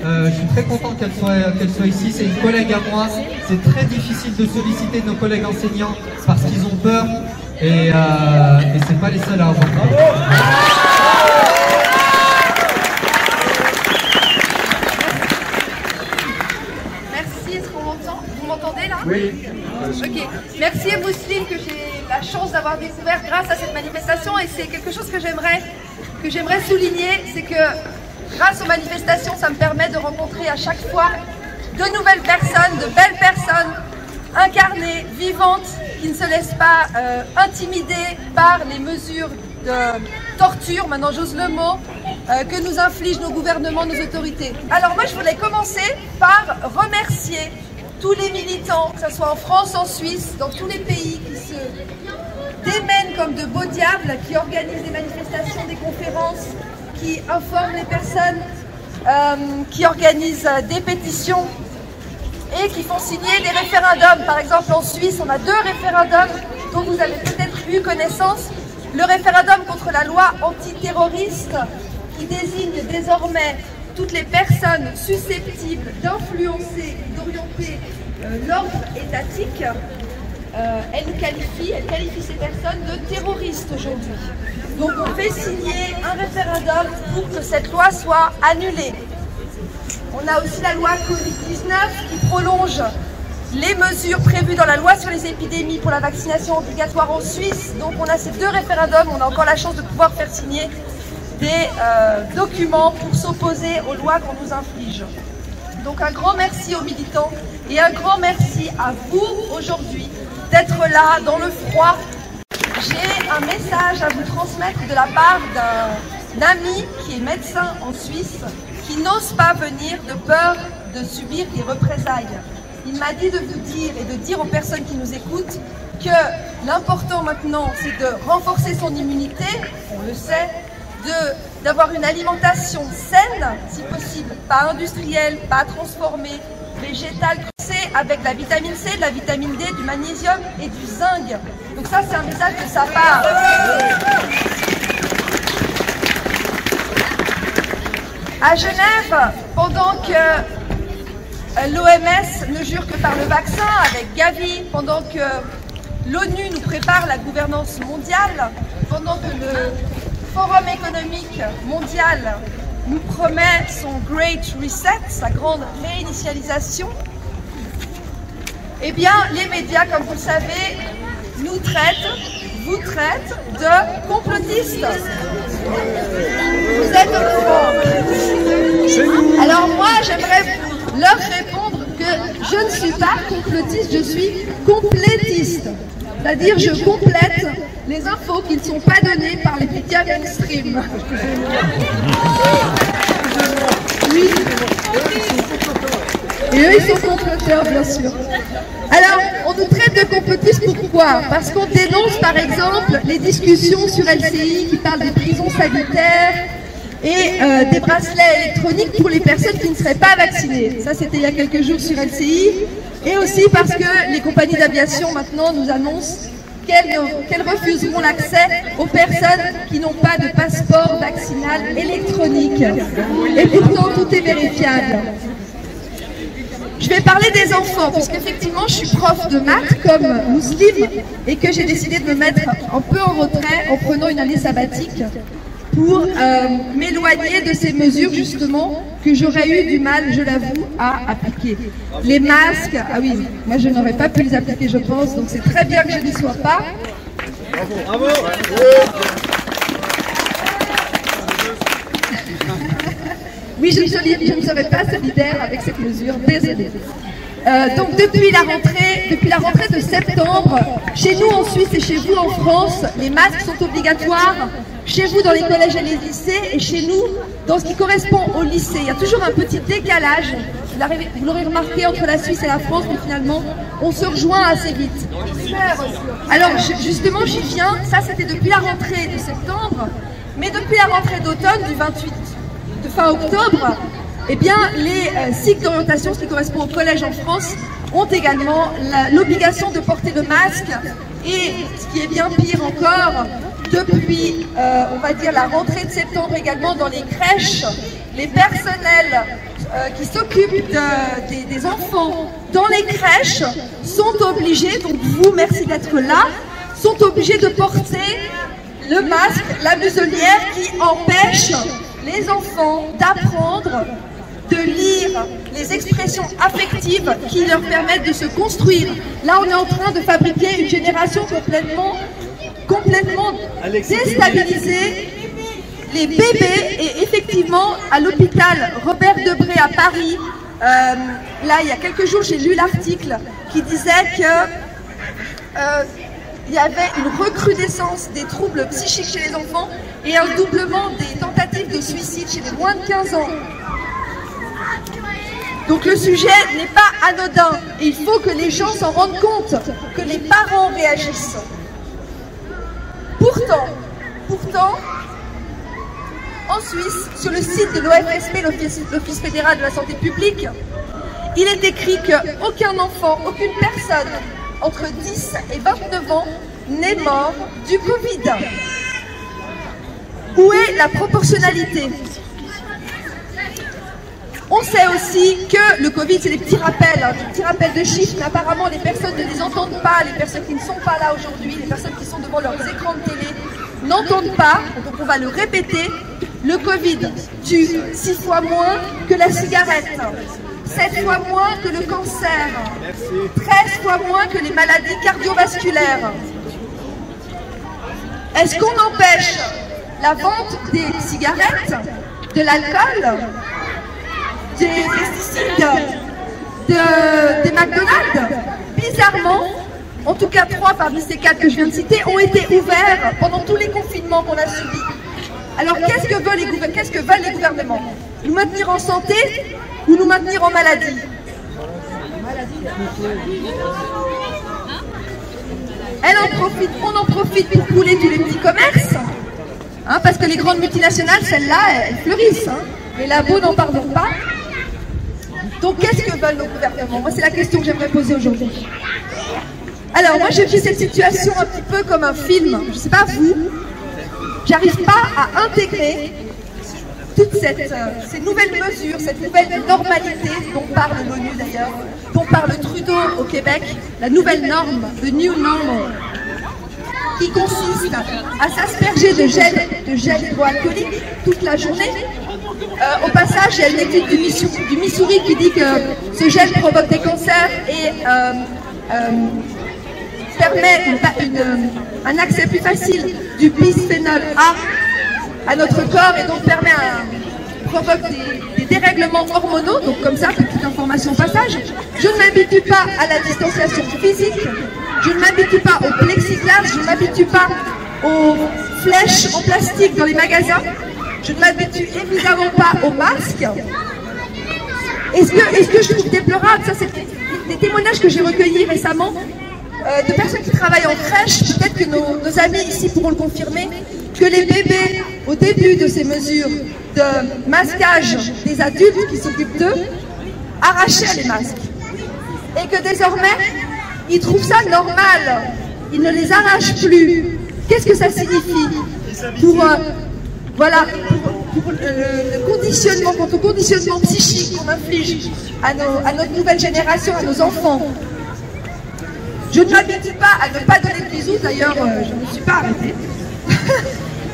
Je suis très content qu'elle soit ici. C'est une collègue à moi. C'est très difficile de solliciter nos collègues enseignants parce qu'ils ont peur. Et c'est pas les seuls à avoir peur. Merci, est-ce qu'on m'entend? Vous m'entendez là? Oui. Ok. Merci à Mousseline que j'ai la chance d'avoir découvert grâce à cette manifestation, et c'est quelque chose que j'aimerais souligner, c'est que grâce aux manifestations, ça me permet de rencontrer à chaque fois de nouvelles personnes, de belles personnes, incarnées, vivantes, qui ne se laissent pas intimider par les mesures de torture, maintenant j'ose le mot, que nous infligent nos gouvernements, nos autorités. Alors moi je voulais commencer par remercier tous les militants, que ce soit en France, en Suisse, dans tous les pays qui se démènent comme de beaux diables, qui organisent des manifestations, des conférences, qui informent les personnes, qui organisent des pétitions et qui font signer des référendums. Par exemple en Suisse, on a 2 référendums dont vous avez peut-être eu connaissance. Le référendum contre la loi antiterroriste qui désigne désormais toutes les personnes susceptibles d'influencer, d'orienter l'ordre étatique. Elle qualifie ces personnes de terroristes aujourd'hui. Donc on fait signer un référendum pour que cette loi soit annulée. On a aussi la loi Covid-19 qui prolonge les mesures prévues dans la loi sur les épidémies pour la vaccination obligatoire en Suisse. Donc on a ces 2 référendums, on a encore la chance de pouvoir faire signer des documents pour s'opposer aux lois qu'on nous inflige. Donc un grand merci aux militants et un grand merci à vous aujourd'hui d'être là dans le froid. J'ai un message à vous transmettre de la part d'un ami qui est médecin en Suisse, qui n'ose pas venir de peur de subir des représailles. Il m'a dit de vous dire et de dire aux personnes qui nous écoutent que l'important maintenant c'est de renforcer son immunité, on le sait, d'avoir une alimentation saine, si possible, pas industrielle, pas transformée, végétale, avec de la vitamine C, de la vitamine D, du magnésium et du zinc. Donc ça, c'est un message de sa part. À Genève, pendant que l'OMS ne jure que par le vaccin avec Gavi, pendant que l'ONU nous prépare la gouvernance mondiale, pendant que le Forum économique mondial nous promet son Great Reset, sa grande réinitialisation, eh bien, les médias, comme vous le savez, nous traitent, vous traitent de complotistes. Vous êtes au courant. Alors moi, j'aimerais leur répondre que je ne suis pas complotiste, je suis complétiste. C'est-à-dire, je complète les infos qui ne sont pas données par les médias mainstream. Oui. Et eux, ils sont comploteurs, bien sûr. Alors, on nous traite de complotistes, pourquoi? Parce qu'on dénonce, par exemple, les discussions sur LCI qui parlent des prisons sanitaires et des bracelets électroniques pour les personnes qui ne seraient pas vaccinées. Ça, c'était il y a quelques jours sur LCI. Et aussi parce que les compagnies d'aviation, maintenant, nous annoncent qu'elles refuseront l'accès aux personnes qui n'ont pas de passeport vaccinal électronique. Et pourtant, tout est vérifiable. Je vais parler des enfants, puisqu'effectivement, je suis prof de maths comme Mousseline et que j'ai décidé de me mettre un peu en retrait en prenant une année sabbatique pour m'éloigner de ces mesures, justement, que j'aurais eu du mal, je l'avoue, à appliquer. Les masques, ah oui, moi je n'aurais pas pu les appliquer, je pense, donc c'est très bien que je n'y sois pas. Bravo. Oui, je ne serais pas solidaire avec cette mesure, désolée. Donc depuis la rentrée de septembre, chez nous en Suisse et chez vous en France, les masques sont obligatoires. Chez vous dans les collèges et les lycées, et chez nous dans ce qui correspond au lycée. Il y a toujours un petit décalage, vous l'aurez remarqué, entre la Suisse et la France, mais finalement on se rejoint assez vite. Alors justement j'y viens, ça c'était depuis la rentrée de septembre, mais depuis la rentrée d'automne du 28 de fin octobre, eh bien les cycles d'orientation, ce qui correspond au collège en France, ont également l'obligation de porter le masque, et ce qui est bien pire encore, depuis, on va dire, la rentrée de septembre également dans les crèches, les personnels qui s'occupent des enfants dans les crèches sont obligés, donc vous, merci d'être là, sont obligés de porter le masque, la muselière qui empêche les enfants d'apprendre, de lire les expressions affectives qui leur permettent de se construire. Là, on est en train de fabriquer une génération complètement déstabilisée. Les bébés, et effectivement, à l'hôpital Robert Debré à Paris, là, il y a quelques jours, j'ai lu l'article qui disait que il y avait une recrudescence des troubles psychiques chez les enfants et un doublement des tentatives de suicide chez les moins de 15 ans. Donc le sujet n'est pas anodin et il faut que les gens s'en rendent compte, que les parents réagissent. Pourtant, en Suisse, sur le site de l'OFSP, l'Office fédéral de la santé publique, il est écrit qu'aucun enfant, aucune personne entre 10 et 29 ans n'est mort du Covid. Où est la proportionnalité? On sait aussi que le Covid, c'est des petits rappels de chiffres, mais apparemment les personnes ne les entendent pas, les personnes qui ne sont pas là aujourd'hui, les personnes qui sont devant leurs écrans de télé n'entendent pas, donc on va le répéter. Le Covid tue 6 fois moins que la cigarette, 7 fois moins que le cancer, 13 fois moins que les maladies cardiovasculaires. Est-ce qu'on empêche la vente des cigarettes, de l'alcool, des pesticides, des McDonald's? Bizarrement, en tout cas 3 parmi ces 4 que je viens de citer ont été ouverts pendant tous les confinements qu'on a subis. Alors qu'est-ce que veulent les gouvernements? Nous maintenir en santé ou nous maintenir en maladie? On en profite pour couler tous les petits commerces, hein, parce que les grandes multinationales, celles-là, elles fleurissent. Hein. Les labos n'en parlons pas. Donc qu'est-ce que veulent nos gouvernements? Moi, c'est la question que j'aimerais poser aujourd'hui. Alors moi, j'ai vu cette situation un petit peu comme un film. Je ne sais pas vous. J'arrive pas à intégrer toutes ces nouvelles mesures, cette nouvelle normalité dont parle l'ONU d'ailleurs, dont parle Trudeau au Québec, la nouvelle norme, the new normal, qui consiste à s'asperger de gel hydroalcoolique toute la journée. Au passage, il y a une étude du Missouri qui dit que ce gel provoque des cancers et permet un accès plus facile du bisphénol A à notre corps et donc provoque des dérèglements hormonaux. Donc comme ça, petite information au passage. Je ne m'habitue pas à la distanciation physique, je ne m'habitue pas au plexiglas, je ne m'habitue pas aux flèches en plastique dans les magasins, je ne m'habitue évidemment pas aux masques. Est-ce que je trouve déplorable, ça c'est des témoignages que j'ai recueillis récemment, de personnes qui travaillent en crèche, peut-être que nos amis ici pourront le confirmer, que les bébés, au début de ces mesures de masquage des adultes qui s'occupent d'eux, arrachaient les masques. Et que désormais, ils trouvent ça normal. Ils ne les arrachent plus. Qu'est-ce que ça signifie pour le conditionnement, quant au conditionnement psychique qu'on inflige à notre nouvelle génération, à nos enfants? Je ne m'habitue pas à ne pas donner de bisous, d'ailleurs, je ne me suis pas arrêtée.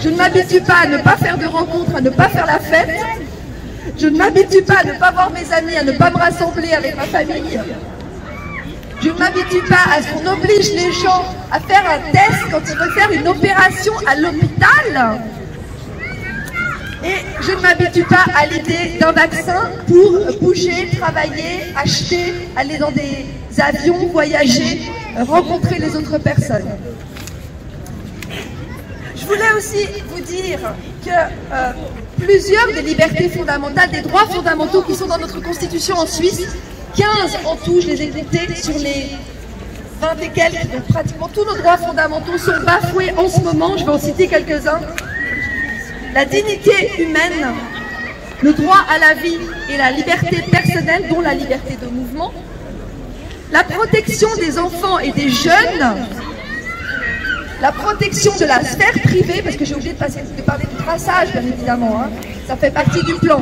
Je ne m'habitue pas à ne pas faire de rencontres, à ne pas faire la fête. Je ne m'habitue pas à ne pas voir mes amis, à ne pas me rassembler avec ma famille. Je ne m'habitue pas à ce qu'on oblige les gens à faire un test quand ils veulent faire une opération à l'hôpital. Et je ne m'habitue pas à l'idée d'un vaccin pour bouger, travailler, acheter, aller dans des avions, voyager, rencontrer les autres personnes. Je voulais aussi vous dire que plusieurs des libertés fondamentales, des droits fondamentaux qui sont dans notre Constitution en Suisse, 15 en tout, je les ai notés sur les 20 et quelques, donc pratiquement tous nos droits fondamentaux sont bafoués en ce moment, je vais en citer quelques-uns. La dignité humaine, le droit à la vie et la liberté personnelle, dont la liberté de mouvement, la protection des enfants et des jeunes, la protection de la sphère privée, parce que j'ai oublié de parler du traçage, bien évidemment, hein, ça fait partie du plan.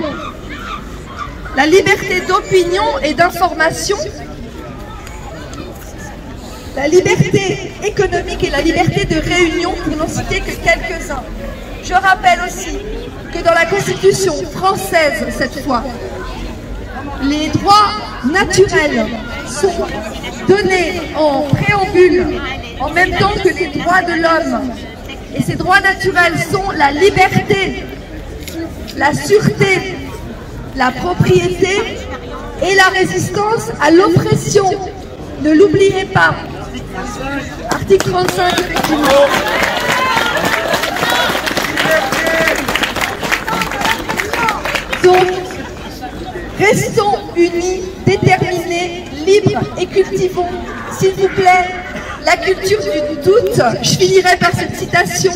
la liberté d'opinion et d'information, la liberté économique et la liberté de réunion, pour n'en citer que quelques-uns. Je rappelle aussi que dans la Constitution française, cette fois, les droits naturels sont donnés en préambule, en même temps que les droits de l'homme. Et ces droits naturels sont la liberté, la sûreté, la propriété et la résistance à l'oppression. Ne l'oubliez pas. Article 35, effectivement. Donc, restons unis, déterminés, libres et cultivons, s'il vous plaît, la culture du doute. Je finirai par cette citation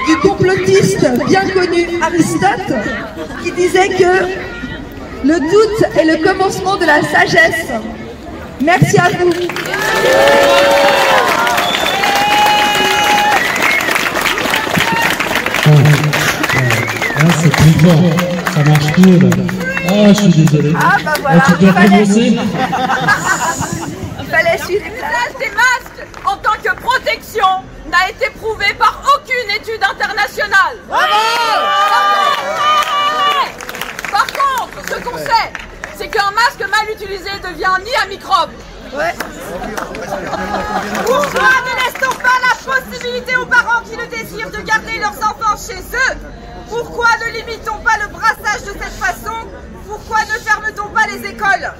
du complotiste bien connu Aristote, qui disait que le doute est le commencement de la sagesse. Merci à vous. C'est plus fort, ça marche plus là. Ah, je suis désolé. Ah bah voilà, tu dois commencer. Il fallait suivre. L'usage des masques en tant que protection n'a été prouvé par aucune étude internationale. Par contre, ce qu'on sait, c'est qu'un masque mal utilisé devient nid à microbes. Pourquoi ne laisse-t-on pas la possibilité aux parents qui le désirent de garder leurs enfants chez eux? Pourquoi ne limitons pas le brassage de cette façon? Pourquoi ne ferme-t-on pas les écoles?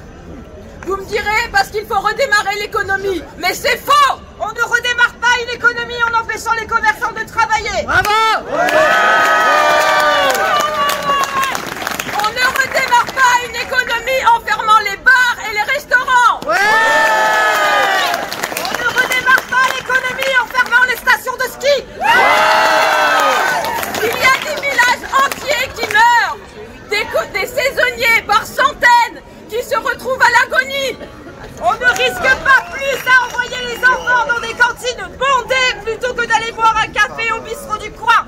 Vous me direz parce qu'il faut redémarrer l'économie. Mais c'est faux! On ne redémarre pas une économie en empêchant les commerçants de travailler. Bravo! On ne redémarre pas une économie en fermant les bars et les restaurants. On ne redémarre pas l'économie en fermant les stations de ski. Il y a des villages entiers qui meurent, des saisonniers par centaines qui se retrouvent à l'agonie. On ne risque pas plus à envoyer les enfants dans des cantines bondées plutôt que d'aller boire un café au bistrot du coin.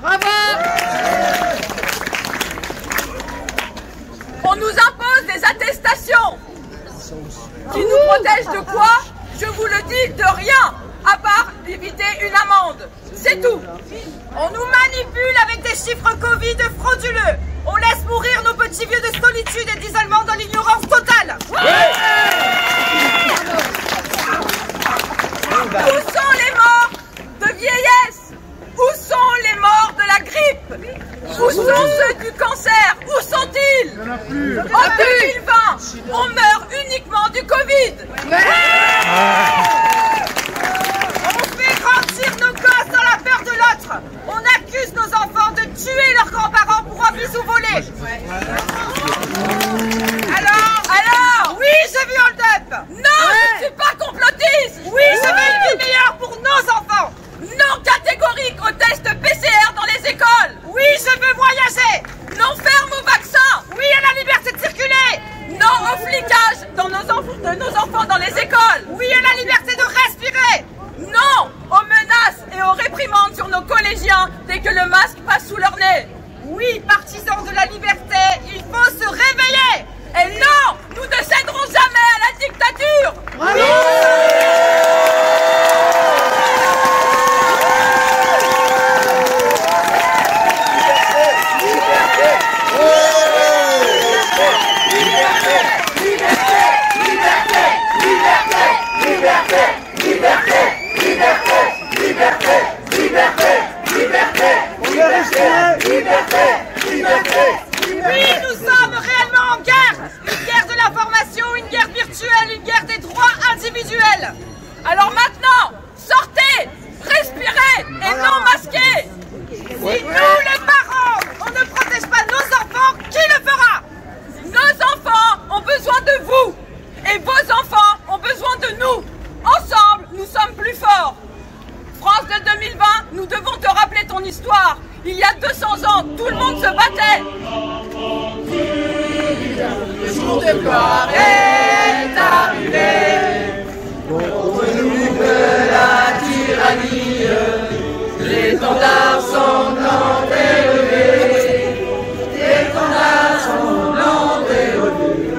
On nous impose des attestations qui nous protègent de quoi? Je vous le dis, de rien, à part éviter une amende. C'est tout. On nous manipule avec des chiffres Covid frauduleux. On laisse mourir nos petits vieux de solitude et d'isolement dans l'ignorance totale. Où sont les morts de vieillesse? Où sont les morts de la grippe? Où sont ceux du cancer? Où sont-ils? En 2020, on meurt uniquement du Covid. On fait grandir nos gosses dans la peur de l'autre. On accuse nos enfants de tuer leurs grands-parents pour un bisou volé. Alors, oui, je veux hold up. Non, je ne suis pas complotiste. Oui, je veux une vie meilleure pour nos enfants. Non catégorique au test PCR dans les écoles. Oui, je veux voyager. Non ferme au vaccin. Oui à la liberté de circuler. Non au flicage de nos enfants dans les écoles. Oui à la liberté de respirer. Non aux menaces et aux réprimandes sur nos collégiens dès que le masque passe sous leur nez. Oui, partisans de la liberté, il faut se réveiller. Et non, nous ne céderons jamais à la dictature. Oui, nous sommes réellement en guerre. Une guerre de l'information, une guerre virtuelle, une guerre des droits individuels. Alors maintenant, sortez, respirez et non masquez. Si nous, les parents, on ne protège pas nos enfants, qui le fera? Nos enfants ont besoin de vous et vos enfants ont besoin de nous. Ensemble, nous sommes plus forts. France de 2020, nous devons te rappeler ton histoire. Il y a 200 ans, tout le monde se battait. Le jour de gloire est arrivé. Contre nous de la tyrannie, l'étendard sanglant est levé. L'étendard sanglant est levé.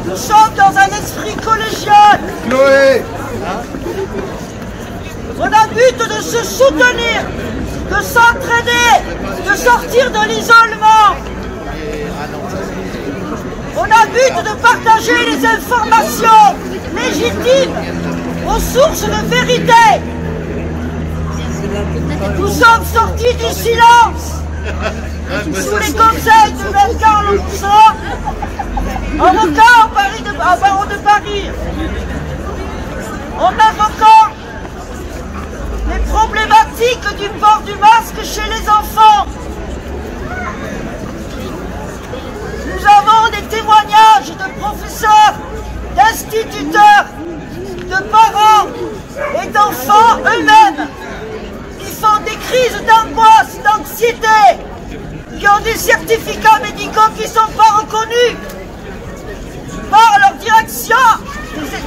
Nous sommes dans un esprit collégial. Chloé. On a but de se soutenir, de s'entraider, de sortir de l'isolement. On a but de partager les informations légitimes aux sources de vérité. Nous sommes sortis du silence sous les conseils de Carlo Rousseau, avocat au barreau de Paris, en invoquant les problématiques du port du masque chez les enfants. Nous avons des témoignages de professeurs, d'instituteurs, de parents et d'enfants eux-mêmes qui font des crises d'angoisse, d'anxiété, qui ont des certificats médicaux qui ne sont pas reconnus par leur direction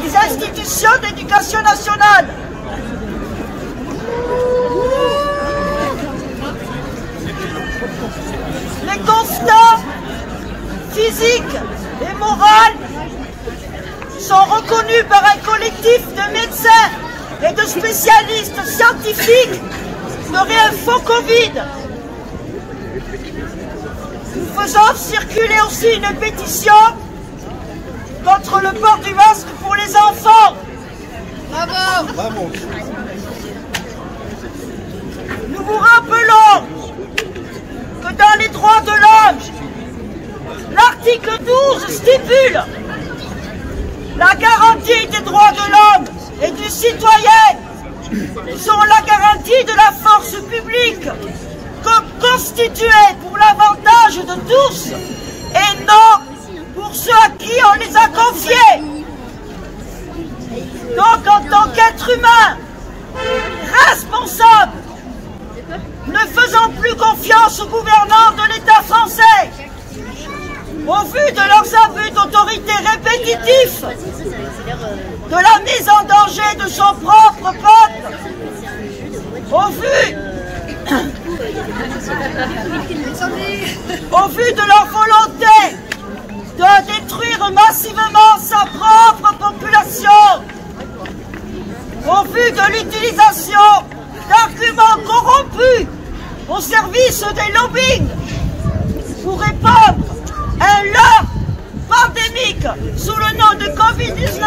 des institutions d'éducation nationale. Les constats physiques et moraux sont reconnus par un collectif de médecins et de spécialistes scientifiques de Réinfo Covid. Nous faisons circuler aussi une pétition contre le port du masque pour les enfants. Bravo. Nous vous rappelons que dans les droits de l'homme, l'article 12 stipule la garantie des droits de l'homme et du citoyen sont la garantie de la force publique constituée pour l'avantage de tous et non pour ceux à qui on les a confiés. Donc en tant qu'être humain responsable, ne faisons plus confiance aux gouvernants de l'État français. Au vu de leurs abus d'autorité répétitifs, de la mise en danger de son propre peuple, au vu de leur volonté de détruire massivement sa propre population, au vu de l'utilisation d'arguments corrompus au service des lobbying pour répandre un leurre pandémique sous le nom de Covid-19,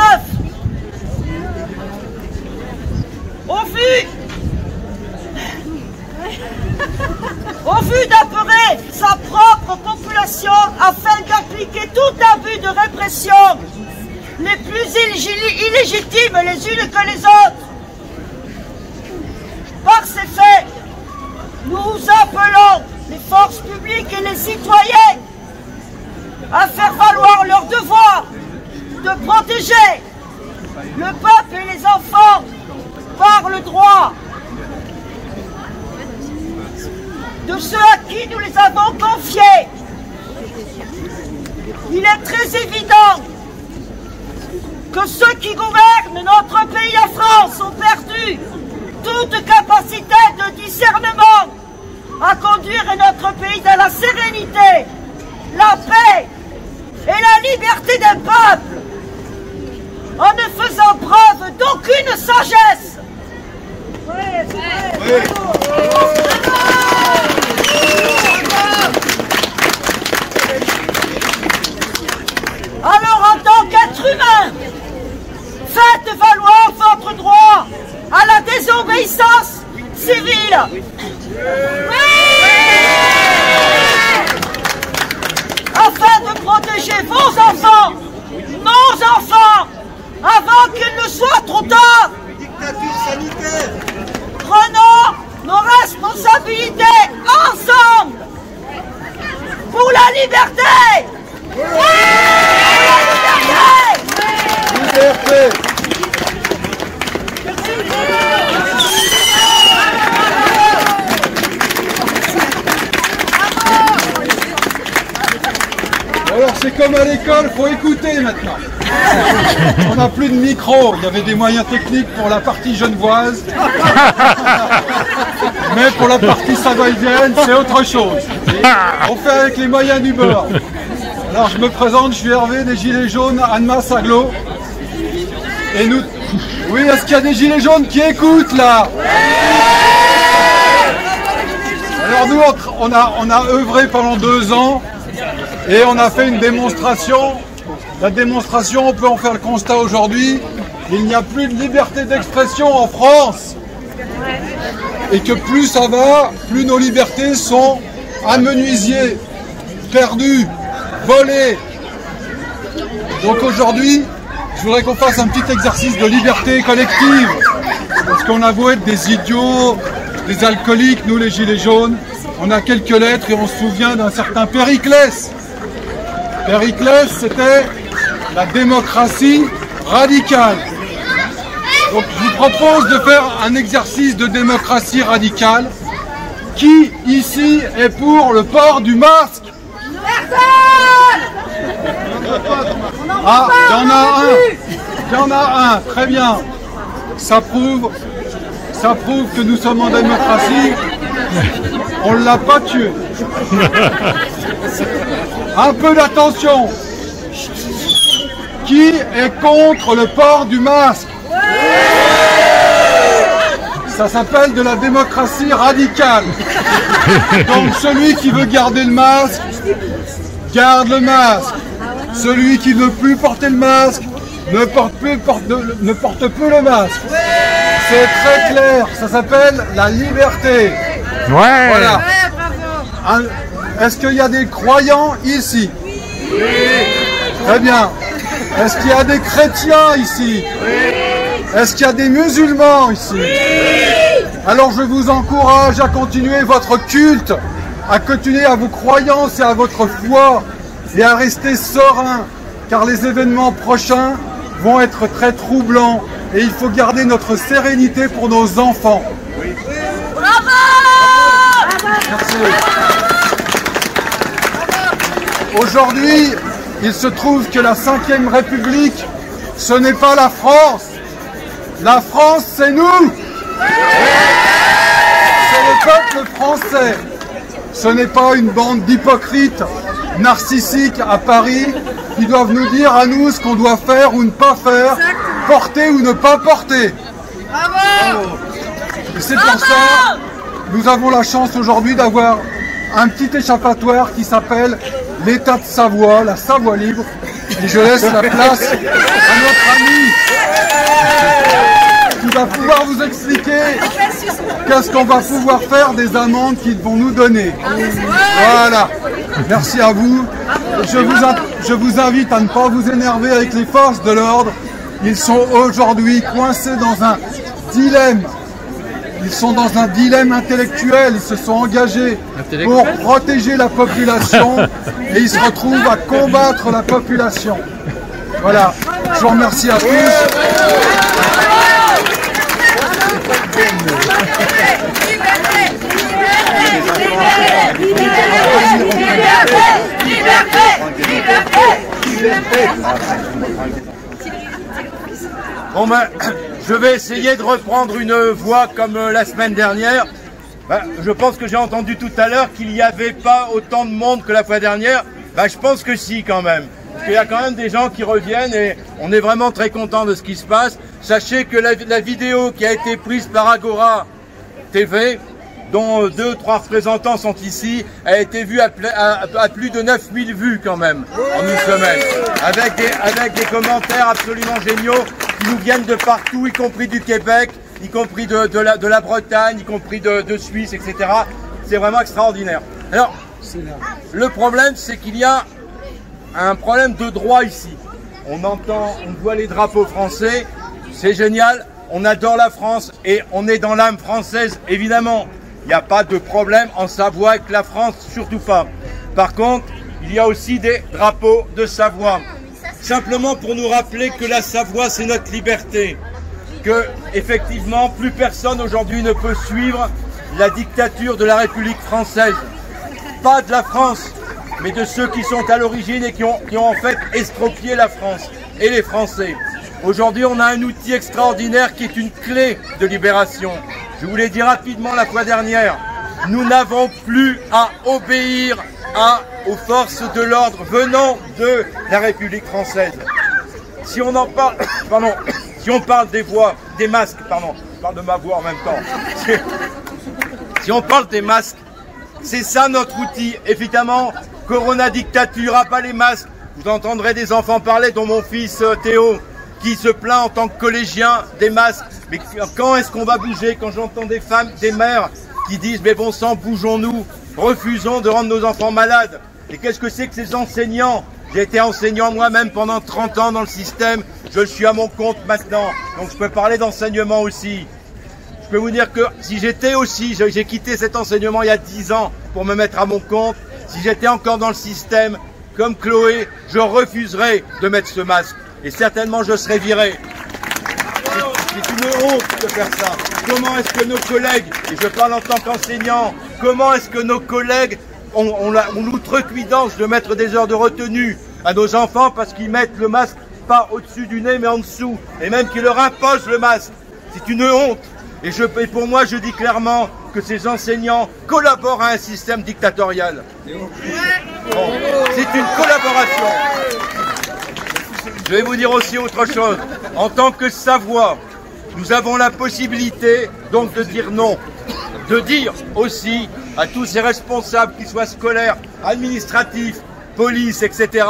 au vu d'apeurer sa propre population afin d'appliquer tout abus de répression, les plus illégitimes les unes que les autres. Par ces faits, nous appelons les forces publiques et les citoyens à faire valoir leur devoir de protéger le peuple et les enfants par le droit de ceux à qui nous les avons confiés. Il est très évident que ceux qui gouvernent notre pays, la France, ont perdu toute capacité de discernement à conduire notre pays dans la sérénité, la paix et la liberté d'un peuple, en ne faisant preuve d'aucune sagesse. Alors, en tant qu'être humain, faites valoir votre droit à la désobéissance civile. Afin de protéger vos enfants, nos enfants, avant qu'il ne soit trop tard. Dictature sanitaire. Prenons nos responsabilités ensemble pour la liberté. Pour la liberté. Liberté. comme à l'école, faut écouter maintenant. On n'a plus de micro, il y avait des moyens techniques pour la partie genevoise. Mais pour la partie savoyarde, c'est autre chose. On fait avec les moyens du bord. Alors je me présente, je suis Hervé des Gilets jaunes, Annemasse Aglo. Et nous... Oui, est-ce qu'il y a des Gilets jaunes qui écoutent là? Alors nous, on a œuvré pendant 2 ans et on a fait une démonstration. La démonstration, on peut en faire le constat aujourd'hui, il n'y a plus de liberté d'expression en France. Et que plus ça va, plus nos libertés sont amenuisées, perdues, volées. Donc aujourd'hui, je voudrais qu'on fasse un petit exercice de liberté collective. Parce qu'on a beau être des idiots, des alcooliques, nous les Gilets jaunes, on a quelques lettres et on se souvient d'un certain Périclès. Périclès, c'était la démocratie radicale. Donc je vous propose de faire un exercice de démocratie radicale. Qui ici est pour le port du masque? Ah, il y en a un. Il y en a un, très bien. Ça prouve que nous sommes en démocratie. On ne l'a pas tué. Un peu d'attention. Qui est contre le port du masque? Ça s'appelle de la démocratie radicale. Donc celui qui veut garder le masque, garde le masque. Celui qui ne veut plus porter le masque, ne porte plus le masque. C'est très clair, ça s'appelle la liberté. Ouais. Voilà. Est-ce qu'il y a des croyants ici? Oui. Très bien. Est-ce qu'il y a des chrétiens ici? Oui. Est-ce qu'il y a des musulmans ici? Oui. Alors je vous encourage à continuer votre culte, à continuer à vos croyances et à votre foi, et à rester serein, car les événements prochains vont être très troublants, et il faut garder notre sérénité pour nos enfants. Oui. Bravo! Merci. Aujourd'hui, il se trouve que la 5e République, ce n'est pas la France. La France, c'est nous. C'est le peuple français. Ce n'est pas une bande d'hypocrites narcissiques à Paris qui doivent nous dire à nous ce qu'on doit faire ou ne pas faire, porter ou ne pas porter. Bravo! Et c'est pour ça, nous avons la chance aujourd'hui d'avoir un petit échappatoire qui s'appelle l'État de Savoie, la Savoie libre. Et je laisse la place à notre ami qui va pouvoir vous expliquer qu'est-ce qu'on va pouvoir faire des amendes qu'ils vont nous donner. Voilà. Merci à vous. Je vous invite à ne pas vous énerver avec les forces de l'ordre. Ils sont aujourd'hui coincés dans un dilemme. Ils sont dans un dilemme intellectuel. Ils se sont engagés pour protéger la population et ils se retrouvent à combattre la population. Voilà. Je vous remercie à tous. Bon ben, je vais essayer de reprendre une voix comme la semaine dernière. Ben, je pense que j'ai entendu tout à l'heure qu'il n'y avait pas autant de monde que la fois dernière. Ben, je pense que si quand même. Parce qu'il y a quand même des gens qui reviennent et on est vraiment très content de ce qui se passe. Sachez que la vidéo qui a été prise par Agora TV, dont 2-3 représentants sont ici, a été vue à plus de 9000 vues quand même en une semaine. Avec des commentaires absolument géniaux qui nous viennent de partout, y compris du Québec, y compris de la Bretagne, y compris de Suisse, etc. C'est vraiment extraordinaire. Alors, le problème, c'est qu'il y a un problème de droit ici. On voit les drapeaux français, c'est génial, on adore la France et on est dans l'âme française, évidemment. Il n'y a pas de problème en Savoie avec la France, surtout pas. Par contre, il y a aussi des drapeaux de Savoie. Simplement pour nous rappeler que la Savoie, c'est notre liberté. Que, effectivement, plus personne aujourd'hui ne peut suivre la dictature de la République française. Pas de la France, mais de ceux qui sont à l'origine et qui ont en fait estropié la France et les Français. Aujourd'hui, on a un outil extraordinaire qui est une clé de libération. Je vous l'ai dit rapidement la fois dernière, nous n'avons plus à obéir aux forces de l'ordre venant de la République française. Si on en parle, pardon, si on parle des masques, pardon, je parle de ma voix en même temps. Si on parle des masques, c'est ça notre outil. Évidemment, Corona dictature, pas les masques. Vous entendrez des enfants parler, dont mon fils Théo, qui se plaint en tant que collégien des masques. Mais quand est-ce qu'on va bouger? Quand j'entends des femmes, des mères qui disent mais bon sang, bougeons-nous, refusons de rendre nos enfants malades. Et qu'est-ce que c'est que ces enseignants? J'ai été enseignant moi-même pendant 30 ans dans le système, je le suis à mon compte maintenant, donc je peux parler d'enseignement aussi. Je peux vous dire que si j'étais aussi, j'ai quitté cet enseignement il y a 10 ans pour me mettre à mon compte, si j'étais encore dans le système, comme Chloé, je refuserais de mettre ce masque. Et certainement je serais viré. C'est une honte de faire ça. Comment est-ce que nos collègues, et je parle en tant qu'enseignant, comment est-ce que nos collègues ont l'outrecuidance de mettre des heures de retenue à nos enfants parce qu'ils mettent le masque pas au-dessus du nez mais en dessous, et même qu'ils leur imposent le masque. C'est une honte. Et pour moi, je dis clairement que ces enseignants collaborent à un système dictatorial. Bon, c'est une collaboration. Je vais vous dire aussi autre chose. En tant que Savoie, nous avons la possibilité donc de dire non. De dire aussi à tous ces responsables, qu'ils soient scolaires, administratifs, police, etc.,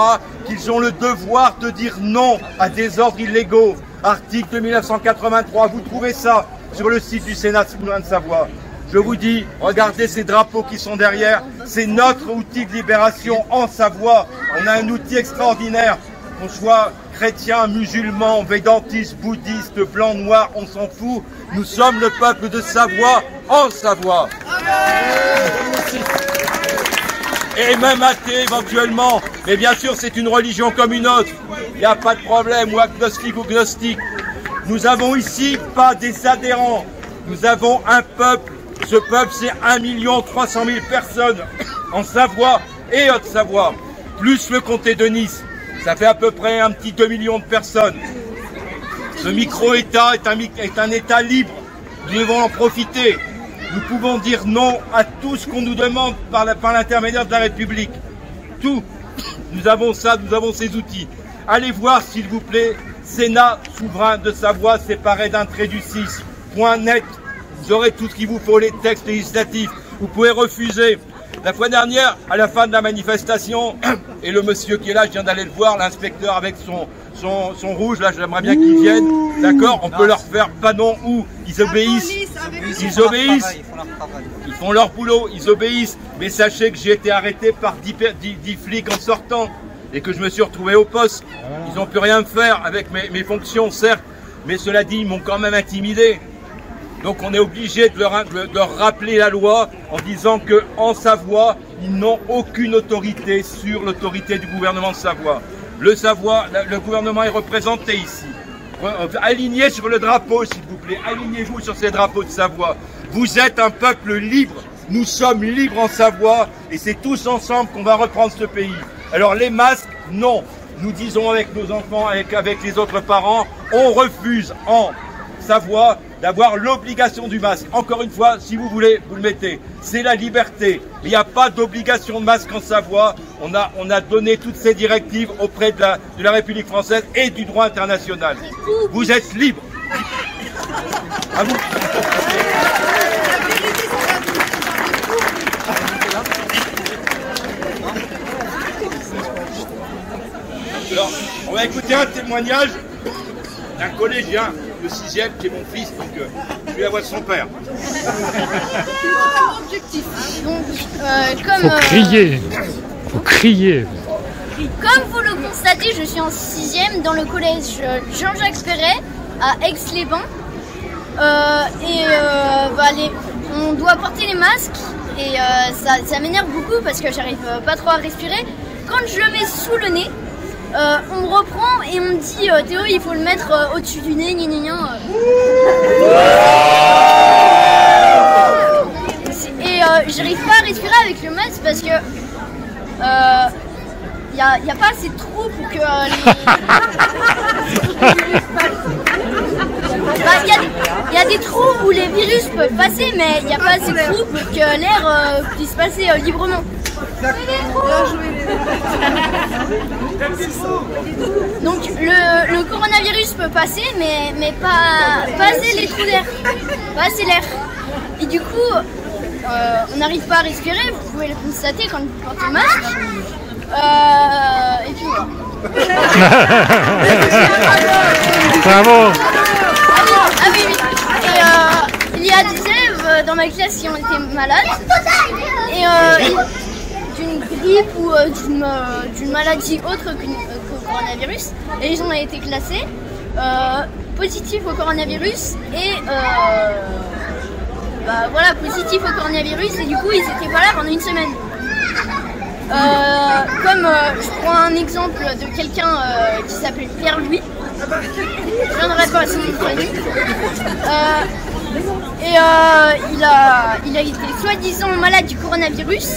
qu'ils ont le devoir de dire non à des ordres illégaux. Article de 1983, vous trouvez ça sur le site du Sénat de Savoie. Je vous dis, regardez ces drapeaux qui sont derrière, c'est notre outil de libération en Savoie. On a un outil extraordinaire, qu'on soit chrétien, musulman, védantiste, bouddhiste, blanc, noir, on s'en fout. Nous sommes le peuple de Savoie en Savoie. Et même athée éventuellement, mais bien sûr c'est une religion comme une autre, il n'y a pas de problème, ou agnostique ou gnostique. Nous avons ici pas des adhérents, nous avons un peuple, ce peuple c'est 1 300 000 personnes en Savoie et Haute-Savoie, plus le comté de Nice, ça fait à peu près un petit 2 millions de personnes. Ce micro-État est un État libre, nous devons en profiter. Nous pouvons dire non à tout ce qu'on nous demande par l'intermédiaire de la République. Tout. Nous avons ça, nous avons ces outils. Allez voir, s'il vous plaît, Sénat souverain de Savoie séparé d'un trait du 6. Point net. Vous aurez tout ce qu'il vous faut, les textes législatifs. Vous pouvez refuser. La fois dernière, à la fin de la manifestation, et le monsieur qui est là, je viens d'aller le voir, l'inspecteur avec son rouge, là j'aimerais bien qu'ils viennent, d'accord? On peut leur faire pas non où, ils obéissent, ils obéissent, ils font leur boulot, ils obéissent, mais sachez que j'ai été arrêté par 10 flics en sortant, et que je me suis retrouvé au poste, ils n'ont pu rien me faire avec mes fonctions certes, mais cela dit, ils m'ont quand même intimidé. Donc on est obligé de leur rappeler la loi en disant qu'en Savoie, ils n'ont aucune autorité sur l'autorité du gouvernement de Savoie. Le gouvernement est représenté ici. Alignez sur le drapeau, s'il vous plaît. Alignez-vous sur ces drapeaux de Savoie. Vous êtes un peuple libre. Nous sommes libres en Savoie et c'est tous ensemble qu'on va reprendre ce pays. Alors les masques, non. Nous disons avec nos enfants, avec les autres parents, on refuse en Savoie d'avoir l'obligation du masque. Encore une fois, si vous voulez, vous le mettez. C'est la liberté. Il n'y a pas d'obligation de masque en Savoie. On a donné toutes ces directives auprès de la République française et du droit international. Vous êtes libres. À vous. Alors, on va écouter un témoignage d'un collégien, le 6e, qui est mon fils, donc je suis la voix de son père. Objectif. Donc, comme, faut crier. Faut crier. Comme vous le constatez, je suis en 6e dans le collège Jean-Jacques Perret à Aix-les-Bains. On doit porter les masques et ça m'énerve beaucoup parce que j'arrive pas trop à respirer. Quand je le mets sous le nez, on me reprend et on me dit Théo, il faut le mettre au-dessus du nez, gna gna gna. Et j'arrive pas à respirer avec le masque parce que il n'y a pas assez de trous pour que il y a des trous où les virus peuvent passer, mais il n'y a pas assez de trous pour que l'air puisse passer librement. Donc le coronavirus peut passer, mais pas assez les trous d'air, pas assez l'air. Et du coup, on n'arrive pas à respirer, vous pouvez le constater quand vous portez le masque. Et puis voilà. Bravo. Ah oui. Et, il y a des élèves dans ma classe qui ont été malades. Et d'une grippe ou d'une maladie autre qu'au coronavirus. Et ils ont été classés positifs au coronavirus et voilà, positifs au coronavirus. Et du coup, ils n'étaient pas là pendant une semaine. Je prends un exemple de quelqu'un qui s'appelle Pierre-Louis. Je viendrai pas à son prénom. Il a été soi-disant malade du coronavirus.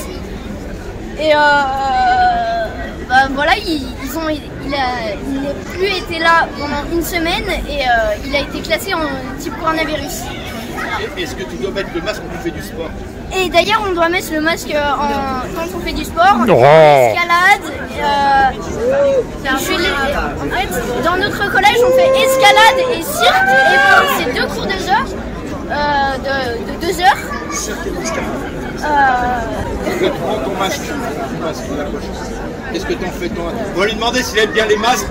Et voilà, il n'a plus été là pendant une semaine et il a été classé en type coronavirus. Est-ce que tu dois mettre le masque quand tu fais du sport? Et d'ailleurs, on doit mettre le masque quand on fait du sport, Oh. escalade. En fait, dans notre collège, on fait escalade et cirque. Et c'est 2 cours de 2 heures. De 2 heures. Prends ton masque. Qu'est-ce que t'en fais toi? On va lui demander s'il aime bien les masques.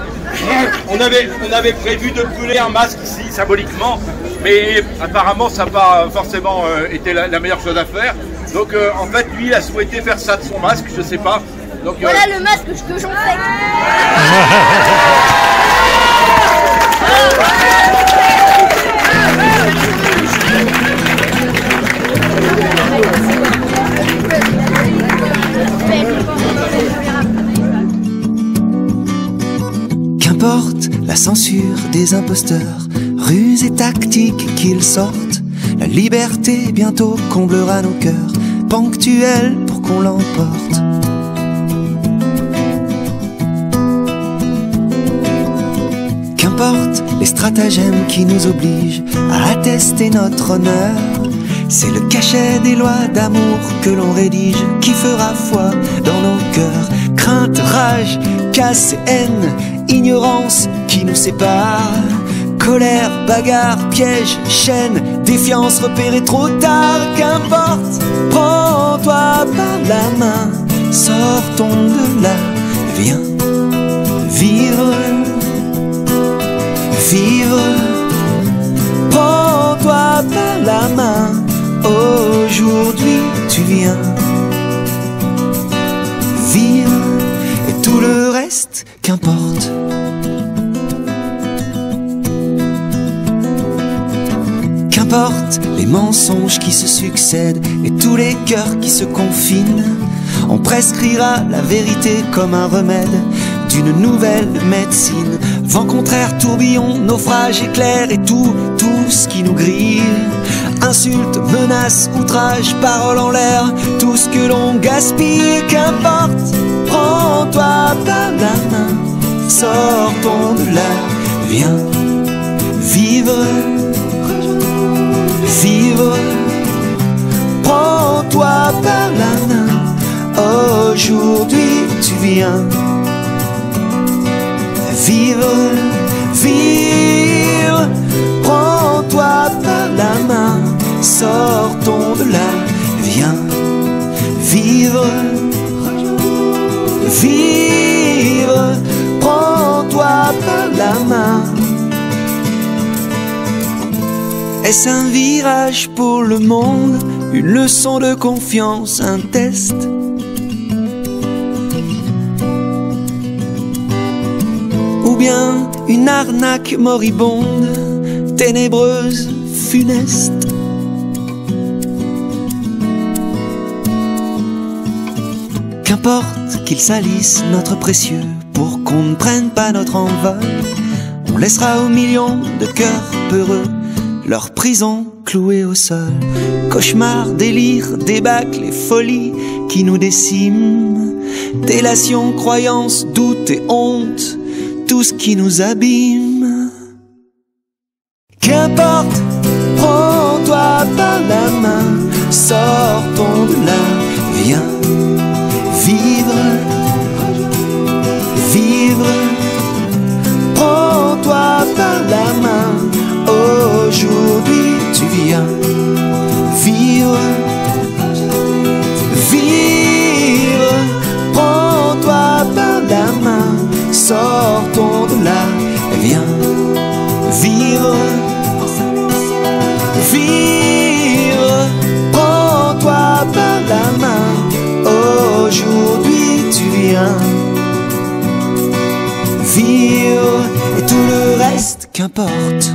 On avait prévu de brûler un masque ici, symboliquement. Mais apparemment, ça n'a pas forcément été la meilleure chose à faire. Donc, en fait, lui, il a souhaité faire ça de son masque, je sais pas. Donc, voilà le masque que j'en fais. Qu'importe la censure des imposteurs, ruses et tactiques qu'ils sortent, la liberté bientôt comblera nos cœurs, ponctuelle pour qu'on l'emporte. Qu'importe les stratagèmes qui nous obligent à attester notre honneur, c'est le cachet des lois d'amour que l'on rédige qui fera foi dans nos cœurs. Crainte, rage, casse et haine, ignorance qui nous sépare, colère, bagarre, piège, chaîne, défiance repérée trop tard. Qu'importe, prends-toi par la main, sortons de là, viens vivre, vivre. Prends-toi par la main, aujourd'hui tu viens vivre, et tout le reste, qu'importe. Qu'importe les mensonges qui se succèdent et tous les cœurs qui se confinent, on prescrira la vérité comme un remède d'une nouvelle médecine. Vent contraire, tourbillon, naufrage, éclair et tout ce qui nous grille. Insultes, menaces, outrages, paroles en l'air, tout ce que l'on gaspille. Qu'importe, prends-toi par la main, sortons de là, viens vivre, vivre. Prends-toi par la main, aujourd'hui tu viens vivre, vivre. Prends-toi par la main, sortons de là, viens vivre, vivre. Prends-toi par la main. Est-ce un virage pour le monde, une leçon de confiance, un test? Ou bien une arnaque moribonde, ténébreuse, funeste? Qu'importe qu'ils salissent notre précieux pour qu'on ne prenne pas notre envol, on laissera aux millions de cœurs peureux leur prison clouée au sol. Cauchemars, délires, débâcles et folies qui nous déciment, délation, croyance, doute et honte, tout ce qui nous abîme. Qu'importe, prends-toi par la main, sortons de là, viens vivre, vivre. Prends-toi par la main, aujourd'hui tu viens vivre, vivre. Prends-toi par la main, sortons de là, viens vivre, vivre. Prends-toi par la main, aujourd'hui tu viens vivre. Et tout le reste, qu'importe.